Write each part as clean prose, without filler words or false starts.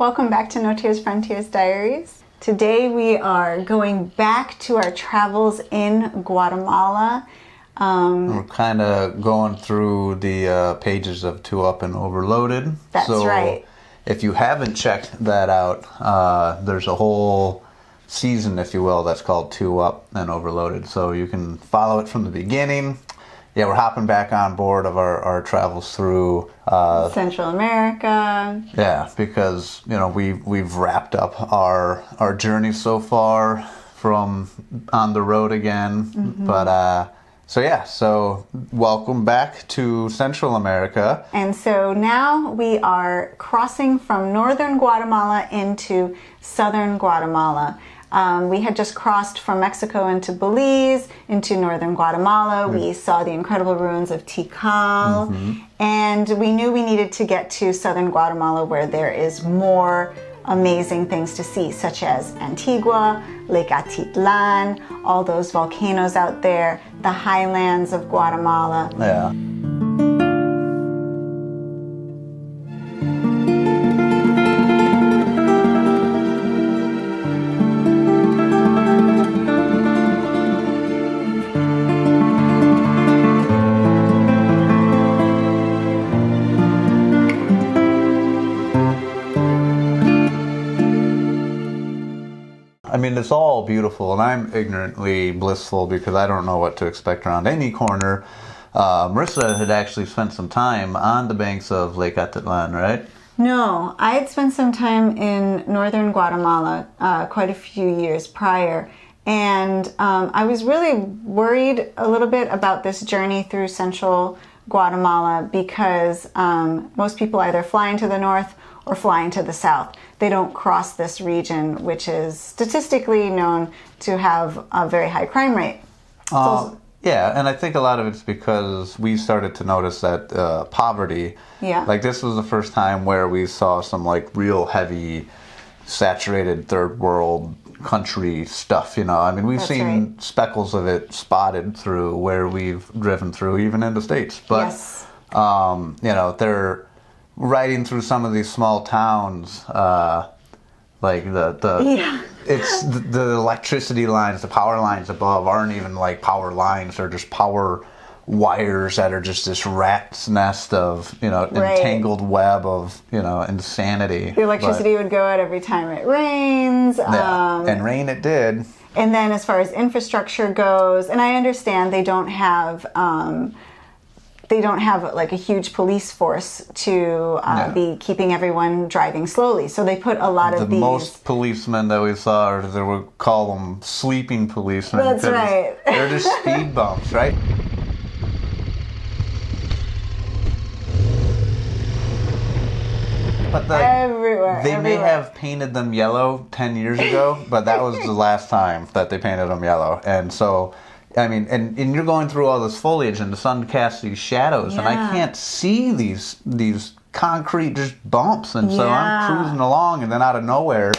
Welcome back to Notier's Frontiers Diaries. Today we are going back to our travels in Guatemala. We're kind of going through the pages of Two Up and Overloaded. That's right. If you haven't checked that out, there's a whole season, if you will, that's called Two Up and Overloaded. So you can follow it from the beginning. Yeah, we're hopping back on board of our travels through Central America. Yeah, because we've wrapped up our journey so far from on the road again. Mm-hmm. But so welcome back to Central America. And so now we are crossing from northern Guatemala into southern Guatemala. We had just crossed from Mexico into Belize, into northern Guatemala. Mm-hmm. We saw the incredible ruins of Tikal. Mm-hmm. And we knew we needed to get to southern Guatemala where there is more amazing things to see, such as Antigua, Lake Atitlan, all those volcanoes out there, the highlands of Guatemala. Yeah. I mean, it's all beautiful, and I'm ignorantly blissful because I don't know what to expect around any corner. Marisa had actually spent some time on the banks of Lake Atitlan, right? No, I had spent some time in northern Guatemala quite a few years prior, and I was really worried a little bit about this journey through central Guatemala because most people either fly into the north or fly into the south. They don't cross this region, which is statistically known to have a very high crime rate. Yeah, and I think a lot of it's because we started to notice that poverty. Yeah. Like, this was the first time where we saw some, like, real heavy, saturated third world country stuff, I mean, we've seen speckles of it spotted through where we've driven through, even in the States. But, yes. They're riding through some of these small towns, like it's the electricity lines, the power lines above aren't even like power lines; they're just power wires that are just this rat's nest of entangled web of insanity. The electricity would go out every time it rains. Yeah. And rain it did. And then as far as infrastructure goes, and I understand they don't have like a huge police force to be keeping everyone driving slowly. So they put a lot of these... Most policemen that we saw, they would call them sleeping policemen. That's right. They're just speed bumps, right? But everywhere. May have painted them yellow 10 years ago, but that was the last time that they painted them yellow. And so... I mean, and you're going through all this foliage and the sun casts these shadows, and I can't see these concrete just bumps, and so I'm cruising along, and then out of nowhere,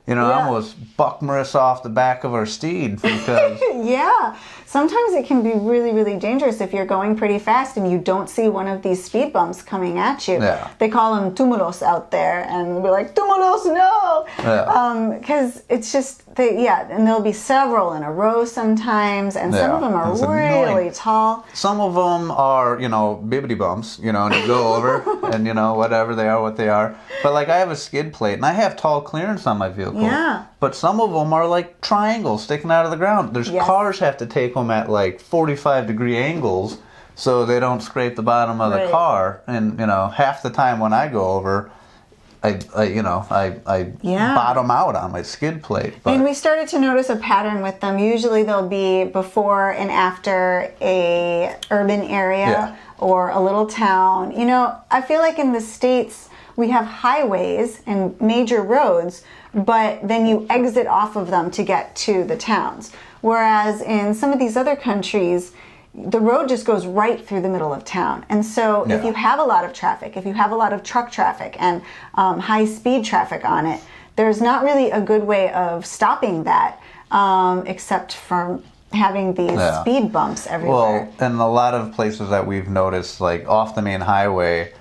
I almost buck Marissa off the back of our steed because... Yeah. Sometimes it can be really, really dangerous if you're going pretty fast and you don't see one of these speed bumps coming at you. Yeah. They call them túmulos out there, and we're like, túmulos, no! Because it's just, and there'll be several in a row sometimes, and some of them are really tall. Some of them are, bibbity bumps, and you go over, and, whatever they are, what they are. But, like, I have a skid plate, and I have tall clearance on my vehicle. Yeah. But some of them are like triangles sticking out of the ground. Cars have to take them at like 45-degree angles so they don't scrape the bottom of the car. And half the time when I go over, I bottom out on my skid plate. But. And we started to notice a pattern with them. Usually they'll be before and after a urban area or a little town. I feel like in the States we have highways and major roads, but then you exit off of them to get to the towns. Whereas in some of these other countries, the road just goes right through the middle of town. And so if you have a lot of traffic, if you have a lot of truck traffic and high-speed traffic on it, there's not really a good way of stopping that except for having these speed bumps everywhere. Well, and a lot of places that we've noticed, like off the main highway,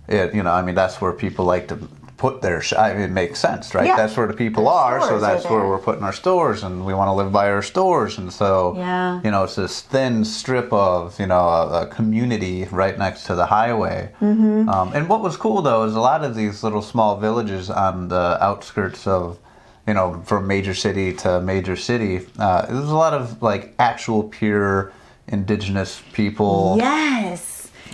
that's where people like to put their I mean, it makes sense, right? Yeah. That's where the people Their are, so stores that's are where there. we're putting our stores, and we want to live by our stores, and so Yeah. you know, it's this thin strip of, you know, a community right next to the highway. Mm-hmm. And what was cool though is a lot of these little small villages on the outskirts of, you know, from major city to major city, there's a lot of like actual pure indigenous people. Yes.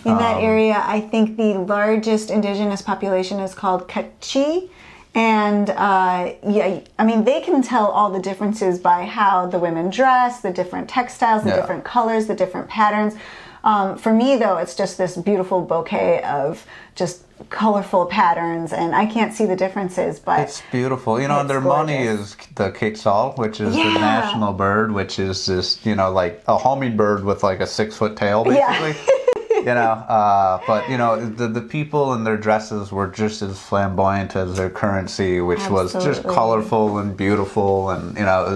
In that area, I think the largest indigenous population is called Kachi. And yeah, I mean, they can tell all the differences by how the women dress, the different textiles, the different colors, the different patterns. For me, though, it's just this beautiful bouquet of just colorful patterns, and I can't see the differences, but it's beautiful. You know, and their money is the quetzal, which is the national bird, which is this, you know, like a hummingbird with like a 6-foot tail, basically. You know, but you know, the people in their dresses were just as flamboyant as their currency, which was just colorful and beautiful, and you know,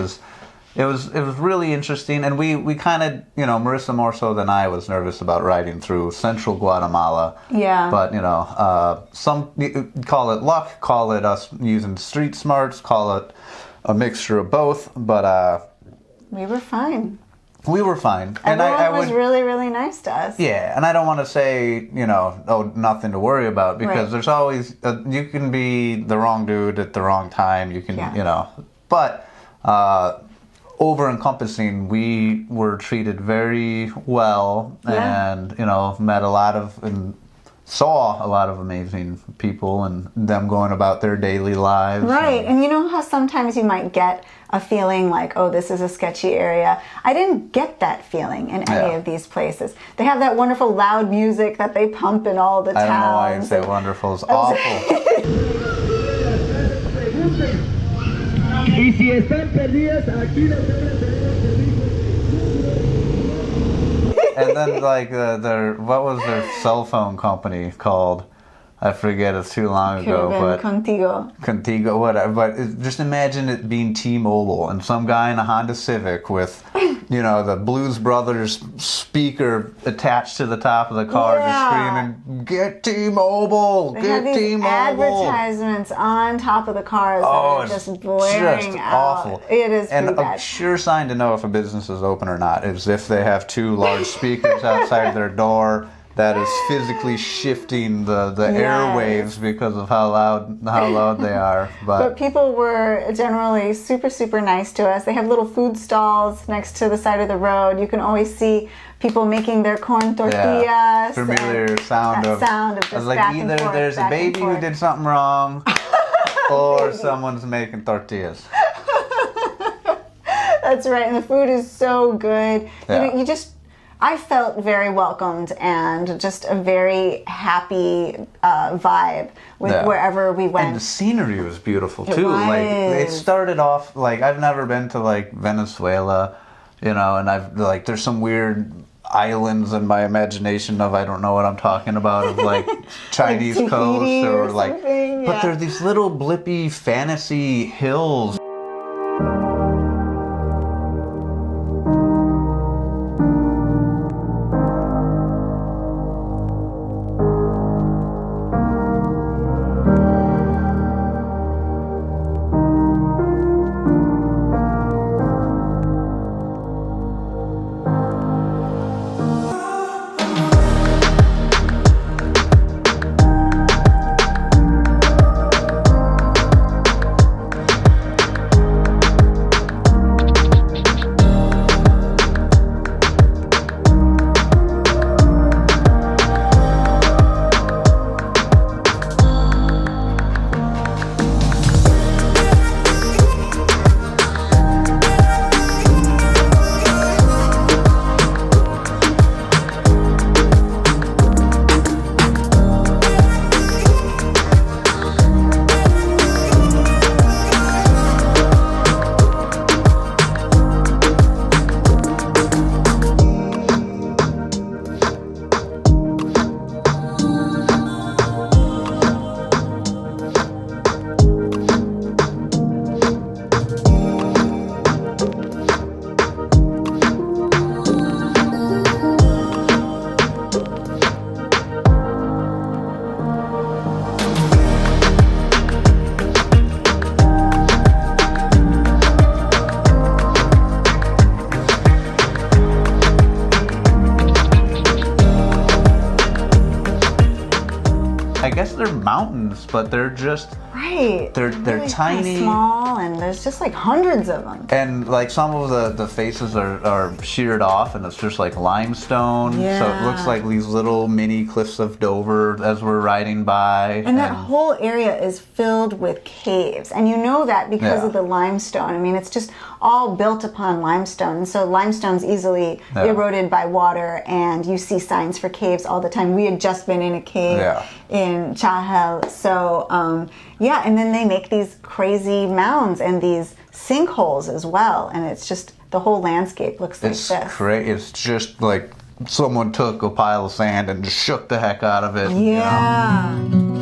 it was really interesting. And we kind of, you know, Marisa more so than I was nervous about riding through central Guatemala. Yeah. But you know, some call it luck, call it us using street smarts, call it a mixture of both. But we were fine. We were fine. And I was really, really nice to us. Yeah, and I don't want to say, you know, oh, nothing to worry about, because there's always, you can be the wrong dude at the wrong time. You can, you know, but over-encompassing, we were treated very well and, you know, met a lot of, and saw a lot of amazing people and them going about their daily lives. Right, and you know how sometimes you might get a feeling like, oh, this is a sketchy area. I didn't get that feeling in any of these places. They have that wonderful loud music that they pump in all the towns. I don't know why you say wonderful. It's awful. And then like what was their cell phone company called? I forget, it's too long ago. But Contigo, whatever. But just imagine it being T-Mobile and some guy in a Honda Civic with, you know, the Blues Brothers speaker attached to the top of the car, just screaming, "Get T-Mobile! Get T-Mobile!" Advertisements on top of the cars that are just blaring out. Awful. It is pretty and bad. A sure sign to know if a business is open or not is if they have 2 large speakers outside their door that is physically shifting the airwaves because of how loud they are. But people were generally super, super nice to us. They have little food stalls next to the side of the road. You can always see people making their corn tortillas. Yeah, familiar sound of just I was like, back either and forth, there's a baby who did something wrong or someone's making tortillas. That's right, and the food is so good. Yeah. I felt very welcomed and just a very happy vibe with wherever we went. And the scenery was beautiful too. Like it started off like, I've never been to like Venezuela, you know, and there's some weird islands in my imagination of, I don't know what I'm talking about, of like Chinese like coast or like, something. but there's these little blippy fantasy hills. mountains, but they're just they're really tiny, small, and there's just like hundreds of them. and like some of the faces are sheared off, and it's just like limestone. Yeah. So it looks like these little mini cliffs of Dover as we're riding by. And that whole area is filled with caves, and you know that because of the limestone. I mean, it's just all built upon limestone, and so limestone's easily eroded by water, and you see signs for caves all the time. We had just been in a cave in Chahel, so and then they make these crazy mounds and these sinkholes as well, and it's just the whole landscape looks like this. It's just like someone took a pile of sand and just shook the heck out of it. Yeah. You know?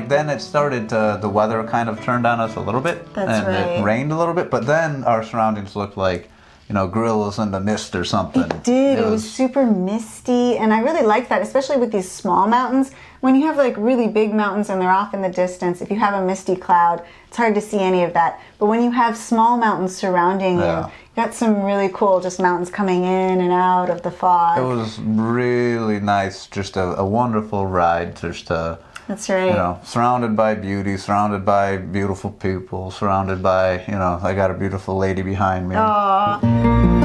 Then it started to, the weather kind of turned on us a little bit. It rained a little bit, but then our surroundings looked like, gorillas in the mist or something. It did. It was super misty, and I really like that, especially with these small mountains. When you have like really big mountains and they're off in the distance, if you have a misty cloud, it's hard to see any of that. But when you have small mountains surrounding you got some really cool just mountains coming in and out of the fog. It was really nice, just a wonderful ride, just to... That's right. Surrounded by beauty, surrounded by beautiful people, surrounded by, I got a beautiful lady behind me. Aww.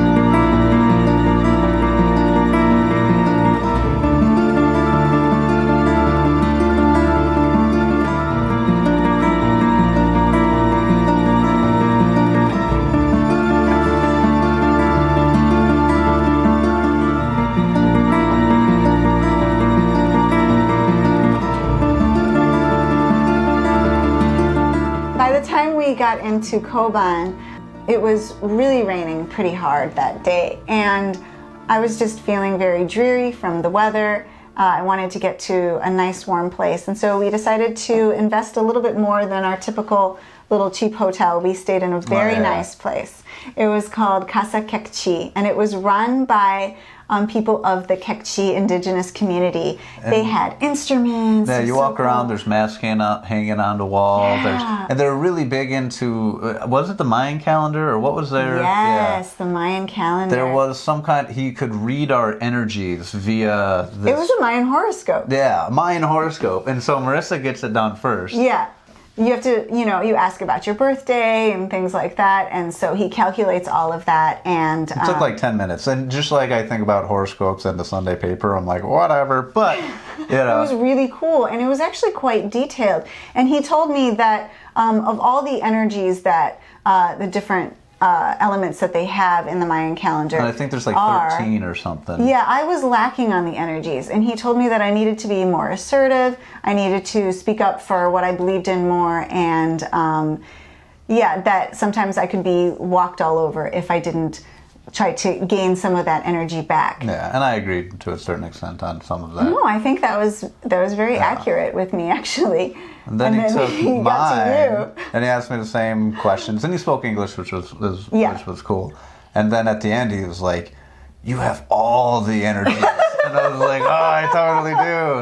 Got into Koban, it was really raining pretty hard that day, and I was just feeling very dreary from the weather. I wanted to get to a nice warm place, and so we decided to invest a little bit more than our typical little cheap hotel. We stayed in a very nice place. It was called Casa Kekchi, and it was run by people of the Kekchi indigenous community. And they had instruments. Yeah, you walk around, there's masks hanging on the wall. Yeah. And they're really big into, was it the Mayan calendar or what was there? Yes, the Mayan calendar. There was some kind, he could read our energies via this. It was a Mayan horoscope. Yeah, Mayan horoscope. And so Marissa gets it done first. Yeah. You have to, you ask about your birthday and things like that, and so he calculates all of that, and... It took like 10 minutes, and just like I think about horoscopes and the Sunday paper, I'm like, whatever, but, It was really cool, and it was actually quite detailed, and he told me that of all the energies that the different elements that they have in the Mayan calendar. And I think there's like 13 or something. Yeah, I was lacking on the energies, and he told me that I needed to be more assertive, I needed to speak up for what I believed in more, and that sometimes I could be walked all over if I didn't try to gain some of that energy back. Yeah, and I agreed to a certain extent on some of that. No, I think that was very accurate with me, actually. And then he took he mine, got to you. and he asked me the same questions, and he spoke English, which was cool. And then at the end, he was like, "You have all the energy," and I was like, "Oh, I totally do."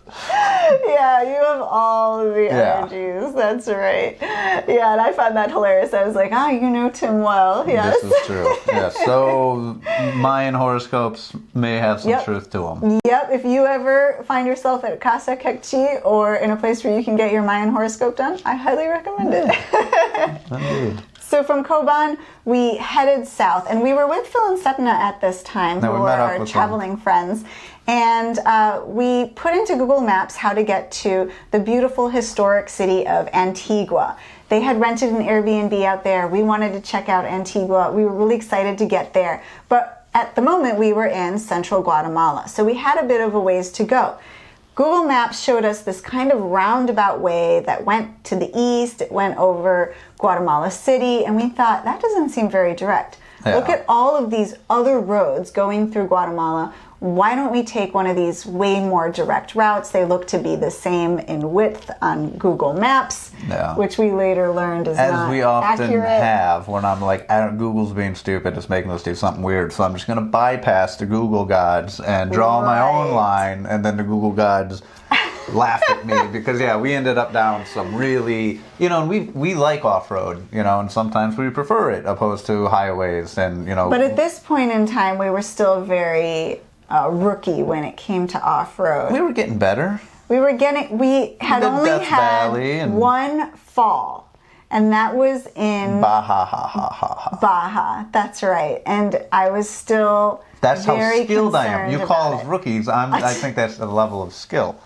Yeah, you have all of the energies. That's right. Yeah, and I found that hilarious. I was like, you know Tim well. Yes. This is true. Yeah, so Mayan horoscopes may have some truth to them. Yep, if you ever find yourself at Casa Kekchi or in a place where you can get your Mayan horoscope done, I highly recommend it. Indeed. So from Koban, we headed south, and we were with Phil and Setna at this time, who were our traveling friends. And we put into Google Maps how to get to the beautiful historic city of Antigua. They had rented an Airbnb out there. We wanted to check out Antigua. We were really excited to get there. But at the moment, we were in central Guatemala, so we had a bit of a ways to go. Google Maps showed us this kind of roundabout way that went to the east. It went over Guatemala City, and we thought, that doesn't seem very direct. Yeah. Look at all of these other roads going through Guatemala. why don't we take one of these way more direct routes? They look to be the same in width on Google Maps, which we later learned is not accurate. As we often have, when I'm like, Google's being stupid, it's making us do something weird, so I'm just going to bypass the Google gods and draw my own line, and then the Google gods laugh at me because we ended up down some really, and we like off-road, and sometimes we prefer it opposed to highways, and But at this point in time, we were still very rookie when it came to off-road. We were getting better. We had only had one fall, and that was in Baja. That's right, and I was still That's very how skilled I am. You call us it. rookies. I think that's the level of skill.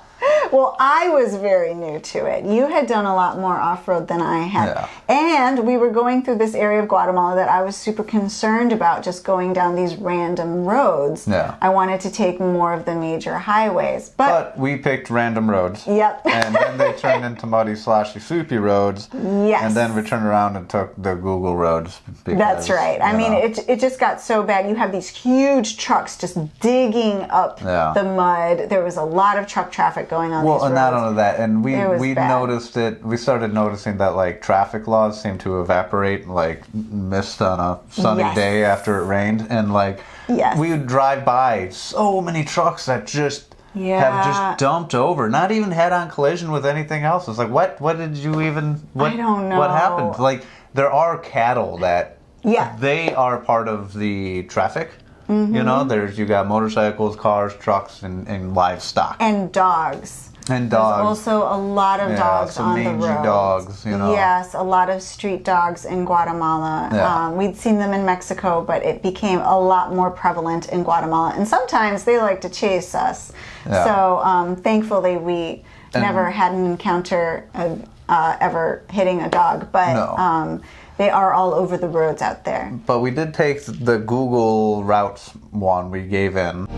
Well, I was very new to it. You had done a lot more off-road than I had. Yeah. And we were going through this area of Guatemala that I was super concerned about, just going down these random roads. Yeah. I wanted to take more of the major highways. But we picked random roads. Yep. And then they turned into muddy, sloshy, soupy roads. Yes. And then we turned around and took the Google roads. Because, that's right. I mean, it just got so bad. You have these huge trucks just digging up the mud. There was a lot of truck traffic going on. Well, and not only that, and we bad. noticed it. We started noticing that like traffic laws seem to evaporate like mist on a sunny day after it rained, and like we would drive by so many trucks that just have just dumped over, not even head-on collision with anything else. It's like what did you even? I don't know what happened. Like there are cattle that they are part of the traffic. Mm-hmm. You got motorcycles, cars, trucks, and livestock. And dogs. And dogs. There's also a lot of dogs on the road. Dogs, Yes, a lot of street dogs in Guatemala. Yeah. We'd seen them in Mexico, but it became a lot more prevalent in Guatemala. And sometimes they like to chase us. Yeah. So thankfully we never had an encounter of ever hitting a dog. But they are all over the roads out there. But we did take the Google routes one. We gave in.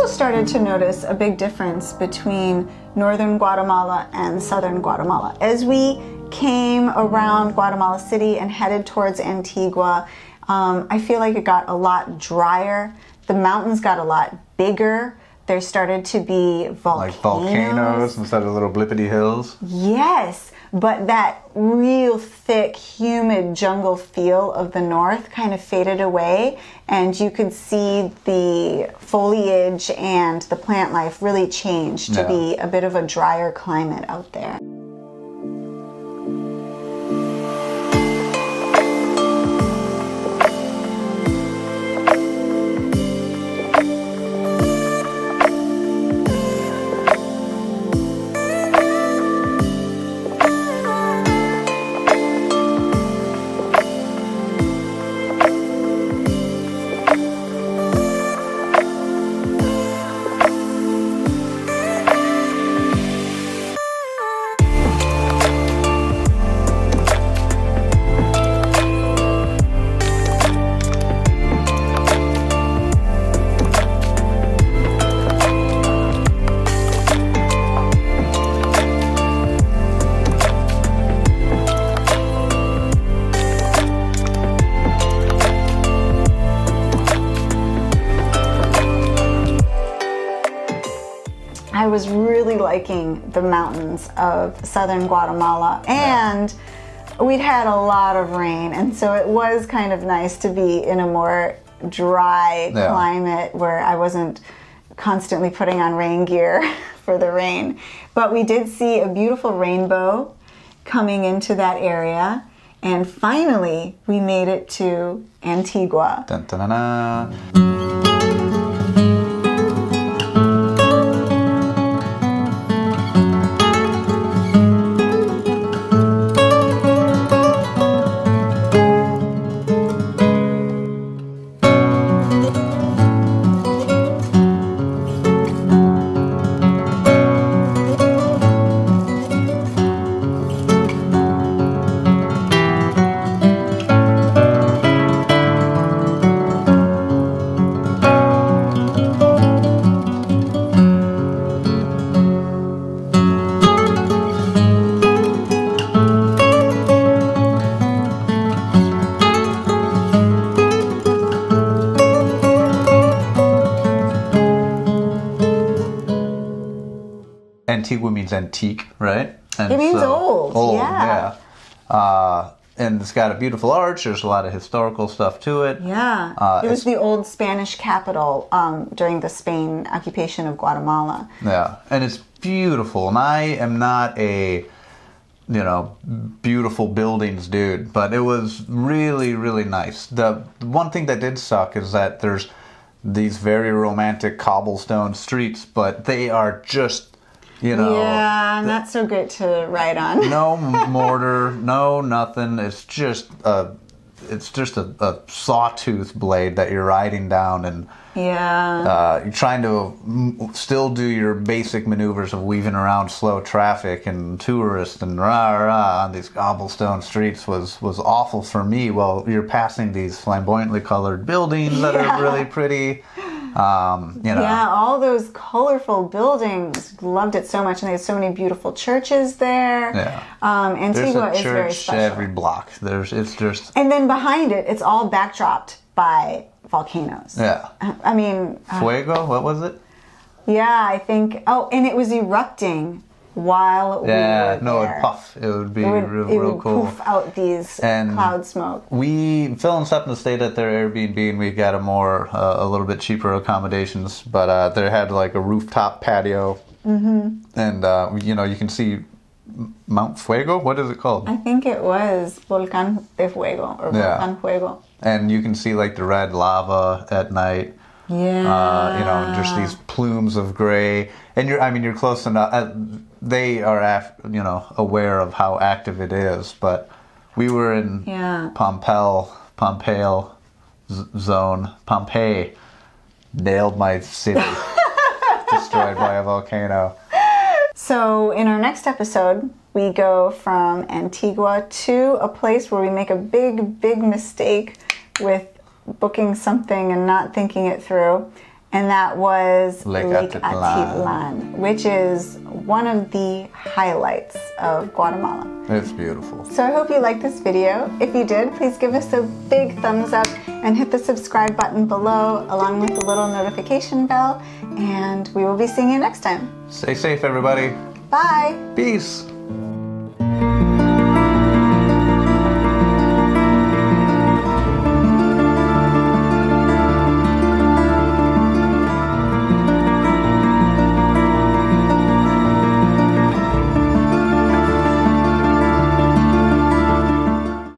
Started to notice a big difference between northern Guatemala and southern Guatemala. As we came around Guatemala City and headed towards Antigua, I feel like it got a lot drier. The mountains got a lot bigger. There started to be volcanoes. Like volcanoes instead of little blippity hills? Yes, but that real thick, humid jungle feel of the north kind of faded away, and you could see the foliage and the plant life really change to be a bit of a drier climate out there. I was really liking the mountains of southern Guatemala, and we'd had a lot of rain, and so it was kind of nice to be in a more dry climate where I wasn't constantly putting on rain gear for the rain. But we did see a beautiful rainbow coming into that area, and finally we made it to Antigua. Dun, dun, dun, dun. Antigua means antique, right? And It means old. Old, Yeah. And it's got a beautiful arch. There's a lot of historical stuff to it. Yeah. It was the old Spanish capital during the Spain occupation of Guatemala. Yeah, and it's beautiful. And I am not a, beautiful buildings dude, but it was really, really nice. The one thing that did suck is that there's these very romantic cobblestone streets, but they are just, Yeah, not so great to ride on. no mortar, no nothing. It's just a sawtooth blade that you're riding down, and you're trying to still do your basic maneuvers of weaving around slow traffic and tourists and rah on these cobblestone streets was awful for me. While you're passing these flamboyantly colored buildings that are really pretty. Yeah, all those colorful buildings. Loved it so much, and they had so many beautiful churches there. Yeah. Antigua is very There's a church special. every block. It's just. And then behind it, it's all backdropped by volcanoes. Yeah. I mean, Fuego? What was it? yeah, I think. Oh, and it was erupting while we were there. It'd puff. It would be real would cool. poof out these cloud smoke. Phil and Stephen stayed at their Airbnb, and we got a little bit cheaper accommodations, but they had like a rooftop patio, and you can see Mount Fuego. What is it called? I think it was Volcán de Fuego or Volcán Fuego. And you can see like the red lava at night. Yeah. Just these plumes of gray, and you're close enough. They are, aware of how active it is, but we were in Pompeii zone. Pompeii nailed my city, destroyed by a volcano. So in our next episode, we go from Antigua to a place where we make a big, big mistake with booking something and not thinking it through. And that was Lake Atitlan, which is one of the highlights of Guatemala. It's beautiful. So I hope you liked this video. If you did, please give us a big thumbs up and hit the subscribe button below along with the little notification bell. And we will be seeing you next time. Stay safe, everybody. Bye. Peace.